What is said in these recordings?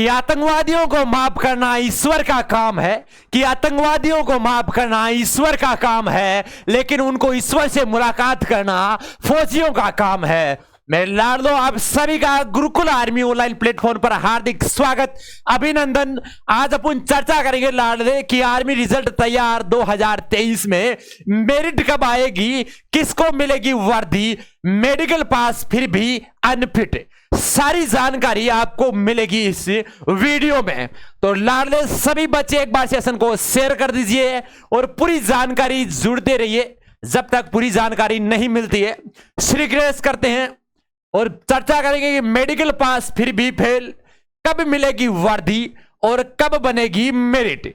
कि आतंकवादियों को माफ करना ईश्वर का काम है, कि आतंकवादियों को माफ करना ईश्वर का काम है, लेकिन उनको ईश्वर से मुलाकात करना फौजियों का काम है। मेरे लाडलो, आप सभी का गुरुकुल आर्मी ऑनलाइन प्लेटफॉर्म पर हार्दिक स्वागत, अभिनंदन। आज अपन चर्चा करेंगे लाडले कि आर्मी रिजल्ट तैयार 2023 में मेरिट कब आएगी, किसको मिलेगी वर्दी, मेडिकल पास फिर भी अनफिट, सारी जानकारी आपको मिलेगी इस वीडियो में। तो लाडले सभी बच्चे एक बार सेशन को शेयर कर दीजिए और पूरी जानकारी जुड़ते रहिए जब तक पूरी जानकारी नहीं मिलती है। श्रीग्रेस करते हैं और चर्चा करेंगे कि मेडिकल पास फिर भी फेल, कब मिलेगी वर्दी और कब बनेगी मेरिट।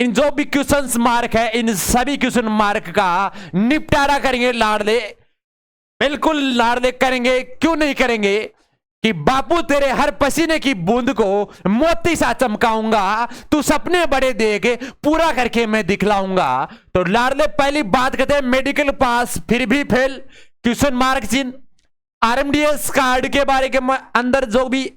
इन जो भी क्वेश्चंस मार्क है, इन सभी क्वेश्चन मार्क का निपटारा करेंगे लाडले, बिल्कुल लाडले करेंगे। क्यों नहीं करेंगे कि बापू तेरे हर पसीने की बूंद को मोती सा चमकाऊंगा, तू सपने बड़े देख पूरा करके मैं दिखलाऊंगा। तो लाडले पहली बात करते हैं मेडिकल पास फिर भी फेल, क्वेश्चन मार्क चिन्ह। आरएमडीएस कार्ड के बारे के अंदर जो भी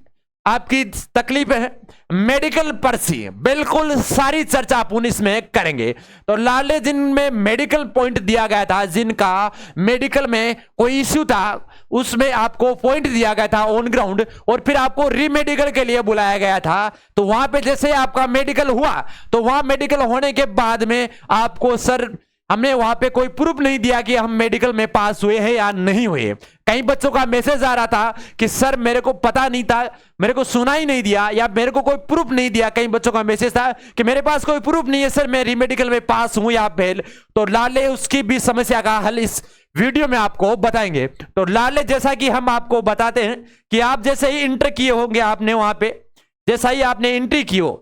आपकी तकलीफ है, मेडिकल पर्ची, बिल्कुल सारी चर्चा अपन इसमें करेंगे। तो लाडले जिनमें मेडिकल पॉइंट दिया गया था, जिनका मेडिकल में कोई इश्यू था, उसमें आपको पॉइंट दिया गया था ऑन ग्राउंड और फिर आपको रीमेडिकल के लिए बुलाया गया था। तो वहां पे जैसे आपका मेडिकल हुआ तो वहां मेडिकल होने के बाद में आपको सर हमने वहां पे कोई प्रूफ नहीं दिया कि हम मेडिकल में पास हुए हैं या नहीं हुए। कई बच्चों का मैसेज आ रहा था कि सर मेरे को पता नहीं था, मेरे को सुना ही नहीं दिया या मेरे को कोई प्रूफ नहीं दिया। कई बच्चों का मैसेज था कि मेरे पास कोई प्रूफ नहीं है सर, मैं रीमेडिकल में पास हूं या फेल। तो लाडले उसकी भी समस्या का हल इस वीडियो में आपको बताएंगे। तो लाडले जैसा कि हम आपको बताते हैं कि आप जैसे ही इंटर किए होंगे, आपने वहां पे जैसा ही आपने एंट्री की हो,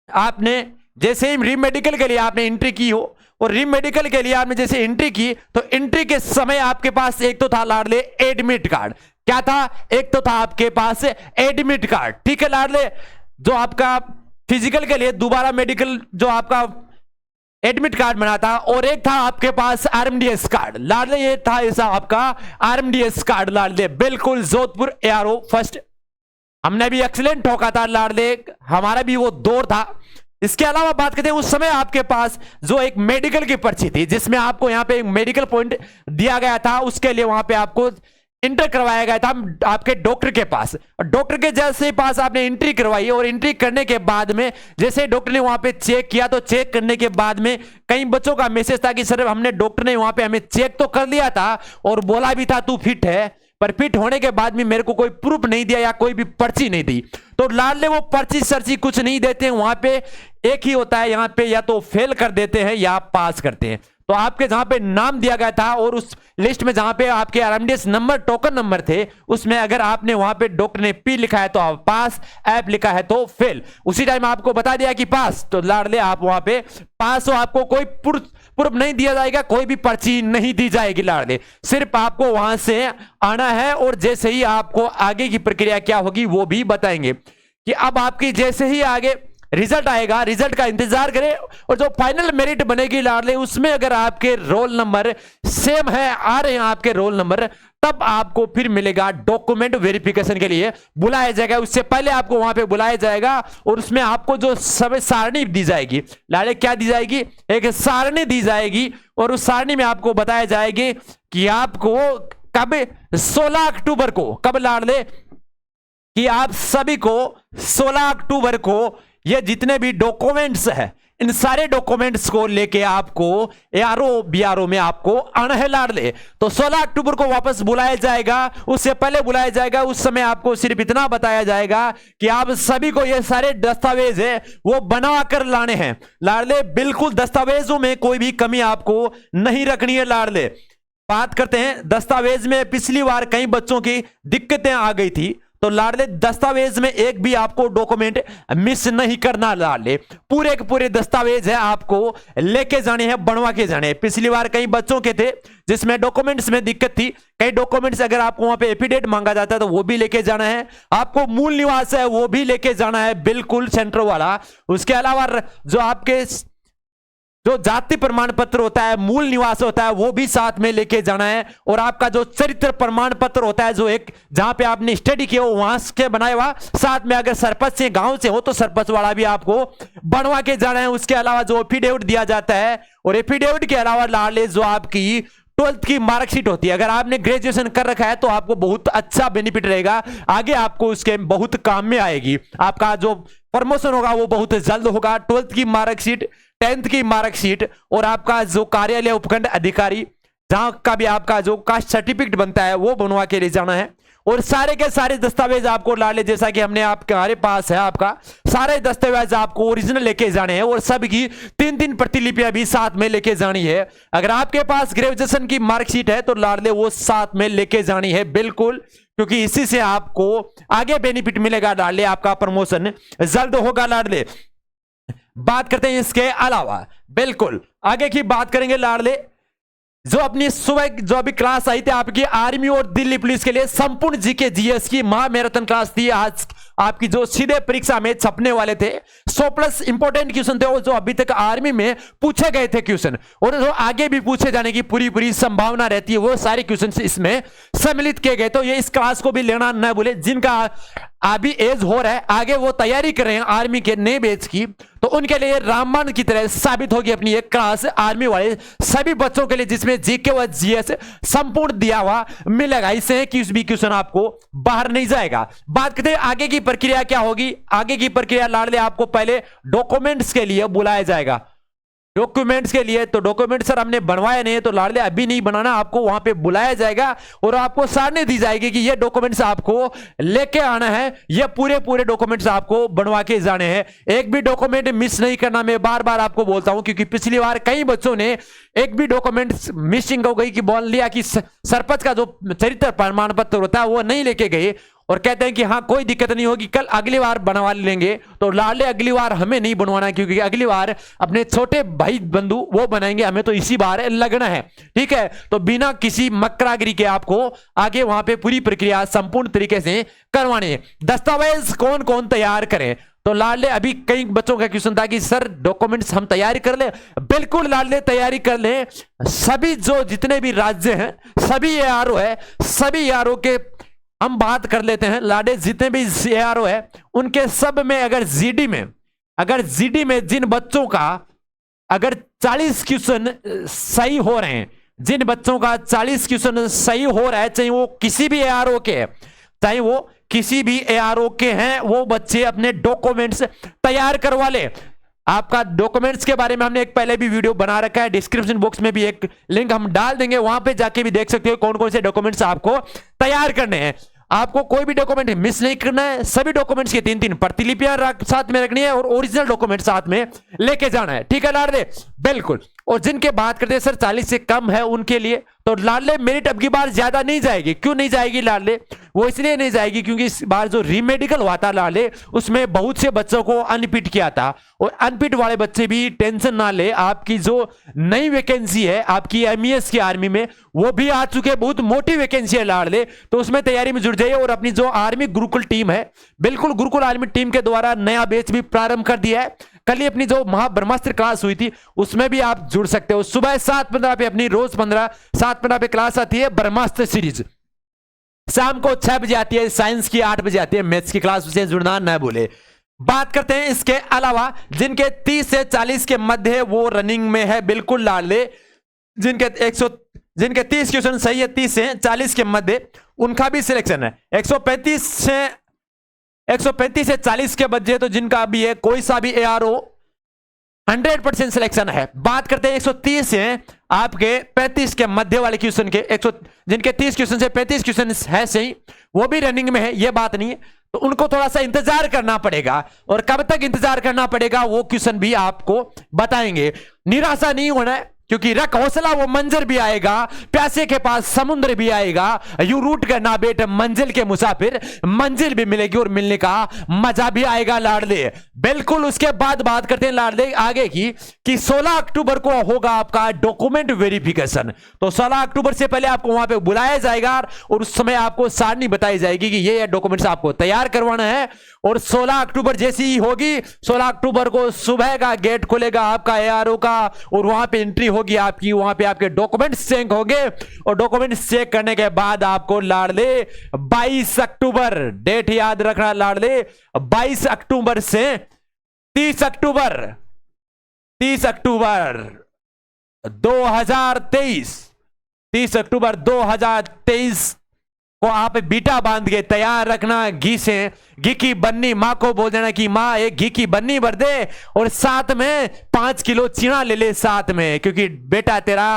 आपने जैसे ही रीमेडिकल के लिए आपने एंट्री की हो और रीमेडिकल के लिए आपने जैसे एंट्री की तो एंट्री के समय आपके पास एक तो था लाडले एडमिट कार्ड। क्या था? एक तो था आपके पास एडमिट कार्ड, ठीक है लाडले, जो आपका फिजिकल के लिए दोबारा मेडिकल जो आपका एडमिट कार्ड बना था, और एक था आपके पास आरएमडीएस कार्ड लाडले। ये था ऐसा आपका आरएमडीएस कार्ड लाडले, बिल्कुल जोधपुर एआरओ फर्स्ट। हमने भी एक्सीलेंट ठोका था लाडले, हमारा भी वो दौर था। इसके अलावा बात करते हैं उस समय आपके पास जो एक मेडिकल की पर्ची थी, जिसमें आपको यहां पे एक मेडिकल पॉइंट दिया गया था, उसके लिए वहां पे आपको इंटर करवाया गया था आपके डॉक्टर के पास। और डॉक्टर के जैसे पास आपने एंट्री करवाई और एंट्री करने के बाद में जैसे डॉक्टर ने वहां पे चेक किया तो चेक करने के बाद में कई बच्चों का मैसेज था कि सर हमने डॉक्टर ने वहां पे हमें चेक तो कर लिया था और बोला भी था तू फिट है, पर फिट होने के बाद में मेरे को कोई प्रूफ नहीं दिया या कोई भी पर्ची नहीं दी। तो लाडले वो पर्ची सर्ची कुछ नहीं देते हैं वहां पे, एक ही होता है यहाँ पे, या तो फेल कर देते हैं या पास करते हैं। तो आपके जहां पे नाम दिया गया था और उस लिस्ट में जहां पे आपके आरएमडीएस नंबर टोकन नंबर थे, उसमें अगर आपने वहां पे डॉक्टर ने पी लिखा है तो आप पास, ऐप लिखा है तो फेल। उसी टाइम आपको बता दिया कि पास, तो लाडले आप वहां पे पास हो, आपको कोई प्रूफ नहीं दिया जाएगा, कोई भी पर्ची नहीं दी जाएगी लाडले, सिर्फ आपको वहां से आना है। और जैसे ही आपको आगे की प्रक्रिया क्या होगी वो भी बताएंगे कि अब आपकी जैसे ही आगे रिजल्ट आएगा, रिजल्ट का इंतजार करें और जो फाइनल मेरिट बनेगी लाडले, उसमें अगर आपके रोल नंबर सेम है, आ रहे हैं आपके रोल नंबर, तब आपको फिर मिलेगा डॉक्यूमेंट वेरिफिकेशन के लिए बुलाया जाएगा। उससे पहले आपको वहां पे बुलाया जाएगा और उसमें आपको जो समय सारणी दी जाएगी लाडले, क्या दी जाएगी? एक सारणी दी जाएगी और उस सारणी में आपको बताया जाएगी कि आपको कब 16 अक्टूबर को, कब लाडले, कि आप सभी को 16 अक्टूबर को ये जितने भी डॉक्यूमेंट्स हैं, इन सारे डॉक्यूमेंट्स को लेके आपको एआरओ बीआरओ में आपको आना है लाडले। तो 16 अक्टूबर को वापस बुलाया जाएगा, उससे पहले बुलाया जाएगा, उस समय आपको सिर्फ इतना बताया जाएगा कि आप सभी को ये सारे दस्तावेज है वो बना कर लाने हैं लाडले, बिल्कुल दस्तावेजों में कोई भी कमी आपको नहीं रखनी है लाडले। बात करते हैं दस्तावेज में, पिछली बार कई बच्चों की दिक्कतें आ गई थी, तो लाडले दस्तावेज में एक भी आपको डॉक्यूमेंट मिस नहीं करना लाडले, पूरे के पूरे दस्तावेज है आपको लेके जाने हैं, बनवा के जाने हैं। पिछली बार कई बच्चों के थे जिसमें डॉक्यूमेंट्स में दिक्कत थी, कई डॉक्यूमेंट्स अगर आपको वहां पे एफिडेविट मांगा जाता है तो वो भी लेके जाना है, आपको मूल निवास है वो भी लेके जाना है, बिल्कुल सेंटर वाला। उसके अलावा जो आपके जो जाति प्रमाण पत्र होता है, मूल निवास होता है, वो भी साथ में लेके जाना है। और आपका जो चरित्र प्रमाण पत्र होता है, जो एक जहां पे आपने स्टडी किया हो वहां के बनाया हुआ, साथ में अगर सरपंच से गांव से हो तो सरपंच वाला भी आपको बनवा के जाना है। उसके अलावा जो एफिडेविट दिया जाता है, और एफिडेविट के अलावा लाडले जो आपकी 12th की मार्कशीट होती है, अगर आपने ग्रेजुएशन कर रखा है तो आपको बहुत अच्छा बेनिफिट रहेगा, आगे आपको उसके बहुत काम में आएगी। आपका जो प्रमोशन होगा वो बहुत जल्द होगा। 12th की मार्कशीट, 10th की मार्कशीट, और आपका जो कार्यालय उपखंड अधिकारी जहां का भी आपका जो कास्ट सर्टिफिकेट बनता है वो बनवा के ले जाना है। और सारे के सारे दस्तावेज आपको लाडले, जैसा कि हमने आपके हमारे पास है, आपका सारे दस्तावेज आपको ओरिजिनल लेके जाने हैं, और सबकी 3-3 प्रतिलिपियां भी साथ में लेके जानी है। अगर आपके पास ग्रेजुएशन की मार्कशीट है तो लाडले वो साथ में लेके जानी है बिल्कुल, क्योंकि इसी से आपको आगे बेनिफिट मिलेगा लाडले, आपका प्रमोशन जल्द होगा लाडले। बात करते हैं इसके अलावा, बिल्कुल आगे की बात करेंगे लाडले। जो अपनी सुबह जो अभी क्लास आई थी आपकी आर्मी और दिल्ली पुलिस के लिए संपूर्ण जीके जीएस की महा मैराथन क्लास थी आज आपकी, जो सीधे परीक्षा में छपने वाले थे। 100+ इंपोर्टेंट क्वेश्चन थे, और जो अभी तक आर्मी में पूछे गए थे क्वेश्चन, और जो आगे भी पूछे जाने की पूरी संभावना रहती है, वो सारे क्वेश्चन इसमें सम्मिलित किए गए। तो ये इस क्लास को भी लेना न भूले, जिनका अभी एज हो रहा है, आगे वो तैयारी कर रहे हैं आर्मी के नए बैच की, तो उनके लिए रामबाण की तरह साबित होगी अपनी एक क्लास आर्मी वाले सभी बच्चों के लिए, जिसमें जीके व जीएस संपूर्ण दिया हुआ मिलेगा। इससे किसी भी क्वेश्चन आपको बाहर नहीं जाएगा। बात करते हैं आगे की प्रक्रिया क्या होगी। आगे की प्रक्रिया लाडले, आपको पहले डॉक्यूमेंट्स के लिए बुलाया जाएगा। डॉक्यूमेंट्स के लिए तो डॉक्यूमेंट सर हमने बनवाए नहीं है, तो लाडले अभी नहीं बनाना, आपको वहां पे बुलाया जाएगा और आपको सारणी दी जाएगी कि ये डॉक्यूमेंट्स आपको लेके आना है, ये पूरे डॉक्यूमेंट्स आपको बनवा के जाने हैं। एक भी डॉक्यूमेंट मिस नहीं करना, मैं बार बार आपको बोलता हूं, क्योंकि पिछली बार कई बच्चों ने एक भी डॉक्यूमेंट्स मिसिंग हो गई कि बोल लिया कि सरपंच का जो चरित्र प्रमाण पत्र होता है वो नहीं लेके गए, और कहते हैं कि हाँ कोई दिक्कत नहीं होगी, कल अगली बार बनवा लेंगे। तो लाडले अगली बार हमें नहीं बनवाना, क्योंकि अगली बार अपने छोटे भाई बंधु वो बनाएंगे, हमें तो इसी बार लगना है, ठीक है। तो बिना किसी मकरागिरी के आपको आगे वहां पे पूरी प्रक्रिया संपूर्ण तरीके से करवानी है। दस्तावेज कौन कौन तैयार करें, तो लाडले अभी कई बच्चों का क्वेश्चन था कि सर डॉक्यूमेंट्स हम तैयारी कर ले। बिल्कुल लाडले तैयारी कर ले। सभी जो जितने भी राज्य हैं, सभी ARO है, सभी ARO के हम बात कर लेते हैं लाडले। जितने भी ARO है उनके सब में अगर जीडी में जिन बच्चों का अगर 40 क्वेश्चन सही हो रहे हैं, जिन बच्चों का 40 क्वेश्चन सही हो रहा है, चाहे वो किसी भी ARO के हैं, चाहे वो किसी भी ARO के हैं, वो बच्चे अपने डॉक्यूमेंट्स तैयार करवा ले। आपका डॉक्यूमेंट्स के बारे में हमने एक पहले भी वीडियो बना रखा है, डिस्क्रिप्शन बॉक्स में भी एक लिंक हम डाल देंगे, वहां पे जाके भी देख सकते हो कौन कौन से डॉक्यूमेंट्स आपको तैयार करने हैं। आपको कोई भी डॉक्यूमेंट मिस नहीं करना है, सभी डॉक्यूमेंट्स की 3-3 प्रतिलिपियां साथ में रखनी है, और ओरिजिनल डॉक्यूमेंट साथ में लेके जाना है, ठीक है लाडले, बिल्कुल। और जिनके बात करते हैं सर 40 से कम है उनके लिए, तो लाडले मेरिट अब की बार ज्यादा नहीं जाएगी। क्यों नहीं जाएगी लाडले? वो इसलिए नहीं जाएगी क्योंकि इस बार जो रीमेडिकल हुआ था लाडले, उसमें बहुत से बच्चों को अनपिट किया था, और अनपिट वाले बच्चे भी टेंशन ना ले, आपकी जो नई वैकेंसी है आपकी MES की आर्मी में, वो भी आ चुके हैं, बहुत मोटी वैकेंसी है लाडले, तो उसमें तैयारी में जुड़ जाइए। और अपनी जो आर्मी गुरुकुल टीम है, बिल्कुल गुरुकुल आर्मी टीम के द्वारा नया बैच भी प्रारंभ कर दिया है। कल ही अपनी जो महाब्रह्मास्त्र क्लास हुई थी उसमें भी आप जुड़ सकते हो। सुबह 7:15 पे अपनी रोज 7:15 पे क्लास आती है ब्रह्मास्त्र सीरीज, शाम को 6 बजे आती है, साइंस की 8 बजे आती है, मैथ्स की क्लास से जुड़ना न भूले। बात करते हैं इसके अलावा जिनके 30 से 40 के मध्य वो रनिंग में है, बिल्कुल लाडले, जिनके 30 क्वेश्चन सही है, 30 से 40 के मध्य, उनका भी सिलेक्शन है। 135 से 40 के बच्चे तो जिनका भी है, कोई सा भी ARO 100% सिलेक्शन है। बात करते हैं 130 से आपके 35 के मध्य वाले क्वेश्चन के, जिनके 30 क्वेश्चन से 35 क्वेश्चन है सही, वो भी रनिंग में है, ये बात नहीं है, तो उनको थोड़ा सा इंतजार करना पड़ेगा, और कब तक इंतजार करना पड़ेगा वो क्वेश्चन भी आपको बताएंगे। निराशा नहीं होना है, क्योंकि रख हौसला वो मंजर भी आएगा, प्यासे के पास समुद्र भी आएगा, यू रूट करना बेटे मंजिल के मुसाफिर, मंजिल भी मिलेगी और मिलने का मजा भी आएगा लाडले। बिल्कुल। उसके बाद बात करते हैं लाडले आगे की कि 16 अक्टूबर को होगा आपका डॉक्यूमेंट वेरिफिकेशन। तो 16 अक्टूबर से पहले आपको वहां पे बुलाया जाएगा और उस समय आपको सारणी बताई जाएगी कि ये डॉक्यूमेंट्स आपको तैयार करवाना है। और 16 अक्टूबर जैसी ही होगी, 16 अक्टूबर को सुबह का गेट खुलेगा आपका एआरओ का और वहां पे एंट्री होगी आपकी, वहां पे आपके डॉक्यूमेंट्स चेक होंगे और डॉक्यूमेंट्स चेक करने के बाद आपको लाडले 22 अक्टूबर, डेट याद रखना लाडले, 22 अक्टूबर से 30 अक्टूबर 2023, 30 अक्टूबर 2023 को आप बीटा बांध के तैयार रखना। घी की बन्नी माँ को बोल देना कि माँ एक घी की बन्नी भर दे और साथ में 5 किलो चीना ले ले साथ में, क्योंकि बेटा तेरा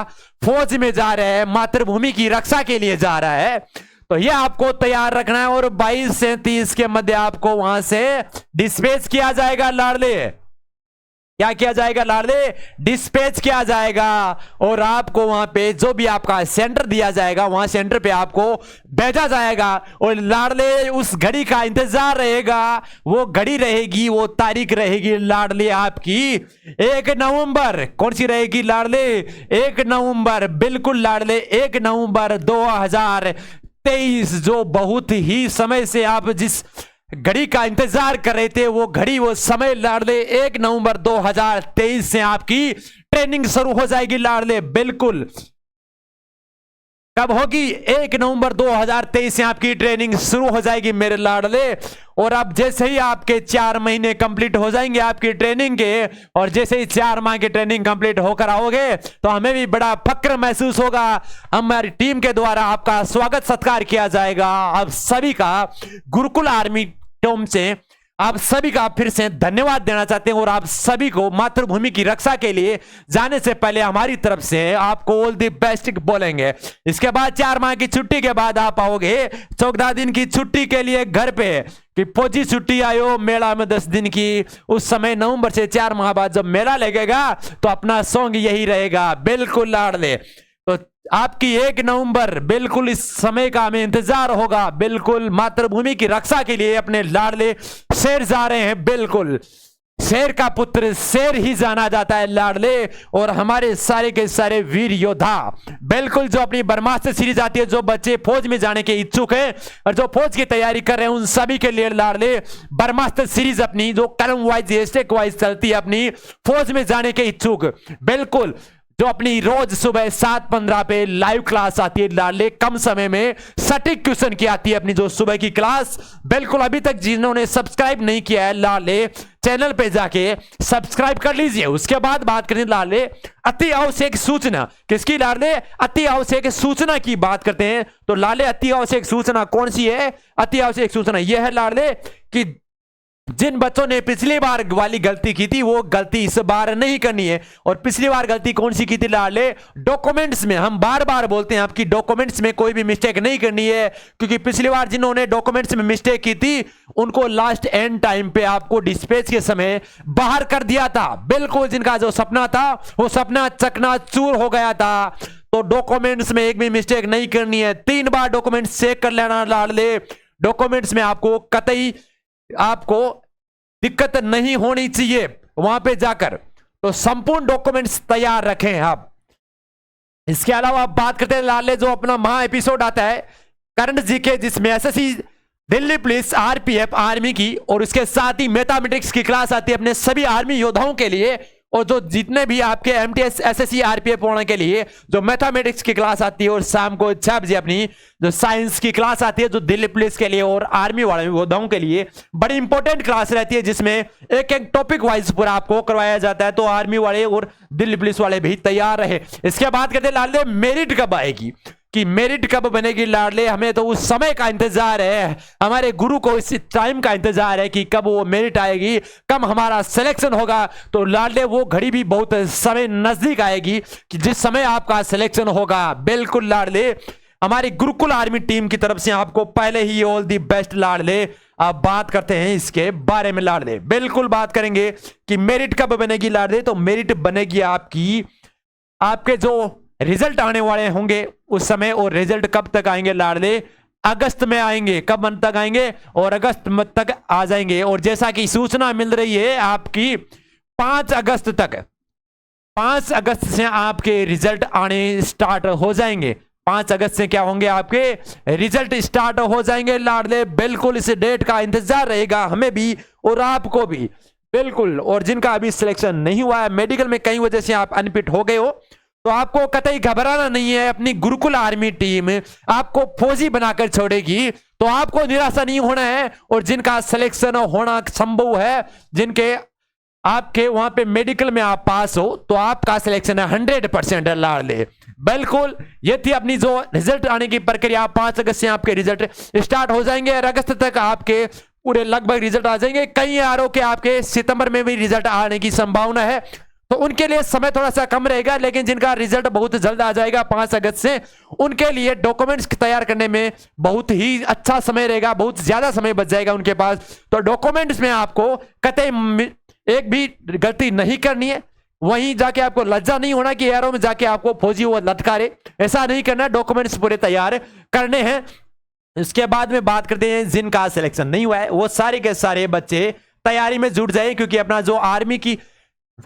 फौज में जा रहा है, मातृभूमि की रक्षा के लिए जा रहा है। तो ये आपको तैयार रखना है और 22 से 30 के मध्य आपको वहां से डिस्पैच किया जाएगा लाडले। क्या किया जाएगा लाडले? डिस्पैच किया जाएगा और आपको वहां पे जो भी आपका सेंटर दिया जाएगा वहां सेंटर पे आपको भेजा जाएगा और लाडले उस घड़ी का इंतजार रहेगा। वो घड़ी रहेगी, वो तारीख रहेगी लाडले आपकी 1 नवंबर। कौन सी रहेगी लाडले? 1 नवंबर। बिल्कुल लाडले 1 नवंबर 2023, जो बहुत ही समय से आप जिस घड़ी का इंतजार कर रहे थे वो घड़ी, वो समय लाडले 1 नवंबर 2023 से आपकी ट्रेनिंग शुरू हो जाएगी लाडले। बिल्कुल। कब होगी? 1 नवंबर 2023 से आपकी ट्रेनिंग शुरू हो जाएगी मेरे लाडले। और अब जैसे ही आपके 4 महीने कंप्लीट हो जाएंगे आपकी ट्रेनिंग के, और जैसे ही 4 माह की ट्रेनिंग कंप्लीट होकर आओगे तो हमें भी बड़ा फक्र महसूस होगा। हमारी टीम के द्वारा आपका स्वागत सत्कार किया जाएगा। आप सभी का गुरुकुल आर्मी टीम से आप सभी का फिर से धन्यवाद देना चाहते हैं और आप सभी को मातृभूमि की रक्षा के लिए जाने से पहले हमारी तरफ से आपको ऑल द बेस्ट बोलेंगे। इसके बाद 4 माह की छुट्टी के बाद आप आओगे 14 दिन की छुट्टी के लिए घर पे, कि फौजी छुट्टी आयो मेला में 10 दिन की। उस समय नवंबर से 4 माह बाद जब मेला लगेगा तो अपना सॉन्ग यही रहेगा। बिल्कुल लाडले। तो आपकी 1 नवंबर बिल्कुल इस समय का हमें इंतजार होगा। बिल्कुल मातृभूमि की रक्षा के लिए अपने लाडले शेर जा रहे हैं। बिल्कुल शेर का पुत्र शेर ही जाना जाता है लाडले। और हमारे सारे के सारे वीर योद्धा बिल्कुल जो अपनी ब्रह्मास्त्र सीरीज आती है, जो बच्चे फौज में जाने के इच्छुक हैं और जो फौज की तैयारी कर रहे हैं, उन सभी के लिए लाडले ब्रह्मास्त्र सीरीज अपनी जो कलम वाइज स्टेक वाइज चलती है अपनी फौज में जाने के इच्छुक, बिल्कुल जो अपनी रोज सुबह 7:15 पे लाइव क्लास आती है लाडले, कम समय में सटीक क्वेश्चन की आती है अपनी जो सुबह की क्लास। बिल्कुल अभी तक जिन्होंने सब्सक्राइब नहीं किया है लाडले चैनल पे जाके सब्सक्राइब कर लीजिए। उसके बाद बात करें लाडले अति आवश्यक सूचना। किसकी लाडले? अति आवश्यक सूचना की बात करते हैं। तो लाडले अति आवश्यक सूचना कौन सी है? अति आवश्यक सूचना यह है लाडले कि जिन बच्चों ने पिछली बार वाली गलती की थी वो गलती इस बार नहीं करनी है। और पिछली बार गलती कौन सी की थी लाडले? डॉक्यूमेंट्स में। हम बार बार बोलते हैं आपकी डॉक्यूमेंट्स में कोई भी मिस्टेक नहीं करनी है, क्योंकि पिछली बार जिन्होंने डॉक्यूमेंट्स में मिस्टेक की थी उनको लास्ट एंड टाइम पे आपको डिस्पैच के समय बाहर कर दिया था। बिल्कुल जिनका जो सपना था वो सपना चकनाचूर हो गया था। तो डॉक्यूमेंट्स में एक भी मिस्टेक नहीं करनी है। 3 बार डॉक्यूमेंट्स चेक कर लेना लाडले। डॉक्यूमेंट्स में आपको कतई आपको दिक्कत नहीं होनी चाहिए वहां पे जाकर। तो संपूर्ण डॉक्यूमेंट्स तैयार रखें आप। इसके अलावा आप बात करते हैं लाडले जो अपना महा एपिसोड आता है करंट जीके, जिसमें SSC, Delhi police, RPF, army की, और उसके साथ ही मैथमेटिक्स की क्लास आती है अपने सभी आर्मी योद्धाओं के लिए। और जो जितने भी आपके एमटीएस, एसएससी, आरपीएफ पढ़ने के लिए जो मैथमेटिक्स की क्लास आती है, और शाम को 6 बजे अपनी जो साइंस की क्लास आती है जो दिल्ली पुलिस के लिए और आर्मी वाले योद्धाओं के लिए बड़ी इंपॉर्टेंट क्लास रहती है, जिसमें एक एक टॉपिक वाइज पूरा आपको करवाया जाता है। तो आर्मी वाले और दिल्ली पुलिस वाले भी तैयार रहे। इसके बाद कहते हैं लाडले मेरिट कब आएगी, कि मेरिट कब बनेगी लाडले? हमें तो उस समय का इंतजार है, हमारे गुरु को इस टाइम का इंतजार है कि कब वो मेरिट आएगी, कब हमारा सिलेक्शन होगा। तो लाडले वो घड़ी भी बहुत समय नजदीक आएगी कि जिस समय आपका सिलेक्शन होगा। बिल्कुल लाडले हमारी गुरुकुल आर्मी टीम की तरफ से आपको पहले ही ऑल दी बेस्ट लाडले। अब बात करते हैं इसके बारे में लाडले। बिल्कुल बात करेंगे कि मेरिट कब बनेगी लाडले। तो मेरिट बनेगी आपकी आपके जो रिजल्ट आने वाले होंगे उस समय, और रिजल्ट कब तक आएंगे लाडले, अगस्त में आएंगे। कब मंथ तक आएंगे, और अगस्त मंथ तक आ जाएंगे। और जैसा कि सूचना मिल रही है आपकी 5 अगस्त तक, 5 अगस्त से आपके रिजल्ट आने स्टार्ट हो जाएंगे। 5 अगस्त से क्या होंगे, आपके रिजल्ट स्टार्ट हो जाएंगे लाडले। बिल्कुल इस डेट का इंतजार रहेगा हमें भी और आपको भी, बिल्कुल। और जिनका अभी सिलेक्शन नहीं हुआ है मेडिकल में, कई वजह से आप अनफिट हो गए हो, तो आपको कतई घबराना नहीं है। अपनी गुरुकुल आर्मी टीम आपको फौजी बनाकर छोड़ेगी, तो आपको निराशा नहीं होना है। और जिनका सिलेक्शन होना संभव है, जिनके आपके वहां पे मेडिकल में आप पास हो, तो आपका सिलेक्शन है 100% लाडले। बिल्कुल ये थी अपनी जो रिजल्ट आने की प्रक्रिया। 5 अगस्त से आपके रिजल्ट स्टार्ट हो जाएंगे और अगस्त तक आपके पूरे लगभग रिजल्ट आ जाएंगे। कई आरों के आपके सितंबर में भी रिजल्ट आने की संभावना है, तो उनके लिए समय थोड़ा सा कम रहेगा। लेकिन जिनका रिजल्ट बहुत जल्द आ जाएगा 5 अगस्त से, उनके लिए डॉक्यूमेंट्स तैयार करने में बहुत ही अच्छा समय रहेगा, बहुत ज्यादा समय बच जाएगा उनके पास। तो डॉक्यूमेंट्स में आपको कतई एक भी गलती नहीं करनी है। वहीं जाके आपको लज्जा नहीं होना कि एरो में जाके आपको फौजी वो लटकारे, ऐसा नहीं करना। डॉक्यूमेंट्स पूरे तैयार करने हैं। इसके बाद में बात करते हैं जिनका सिलेक्शन नहीं हुआ है, वो सारे के सारे बच्चे तैयारी में जुट जाए, क्योंकि अपना जो आर्मी की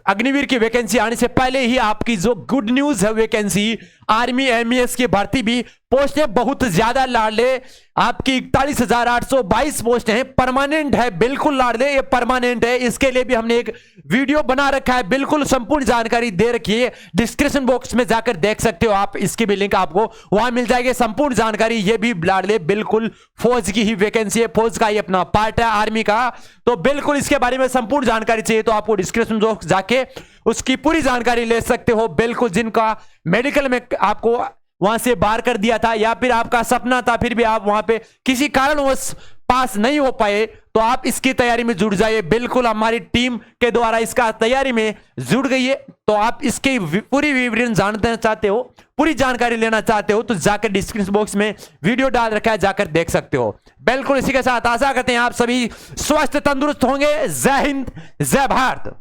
अग्निवीर की वैकेंसी आने से पहले ही आपकी जो गुड न्यूज है, वैकेंसी आर्मी एमईएस की भर्ती भी पोस्टें बहुत ज्यादा लाडले, आपकी 41,822 पोस्ट हैं, परमानेंट है। बिल्कुल लाडले ये परमानेंट है। इसके लिए भी हमने एक वीडियो बना रखा है, बिल्कुल संपूर्ण जानकारी दे रखी है। डिस्क्रिप्शन बॉक्स में जाकर देख सकते हो आप, इसकी भी लिंक आपको वहां मिल जाएगी संपूर्ण जानकारी। ये भी लाडले बिल्कुल फौज की ही वैकेंसी है, फौज का ही अपना पार्ट है आर्मी का। तो बिल्कुल इसके बारे में संपूर्ण जानकारी चाहिए तो आपको डिस्क्रिप्शन बॉक्स जाके उसकी पूरी जानकारी ले सकते हो। बिल्कुल जिनका मेडिकल में आपको वहां से बाहर कर दिया था, या फिर आपका सपना था फिर भी आप वहां पे किसी कारणवश पास नहीं हो पाए, तो आप इसकी तैयारी में जुड़ जाइए। बिल्कुल हमारी टीम के द्वारा इसका तैयारी में जुड़ गई है। तो आप इसकी पूरी विवरण जानना चाहते हो, पूरी जानकारी लेना चाहते हो, तो जाकर डिस्क्रिप्शन बॉक्स में वीडियो डाल रखा है, जाकर देख सकते हो। बिल्कुल इसी के साथ आशा करते हैं आप सभी स्वस्थ तंदुरुस्त होंगे। जय हिंद, जय भारत।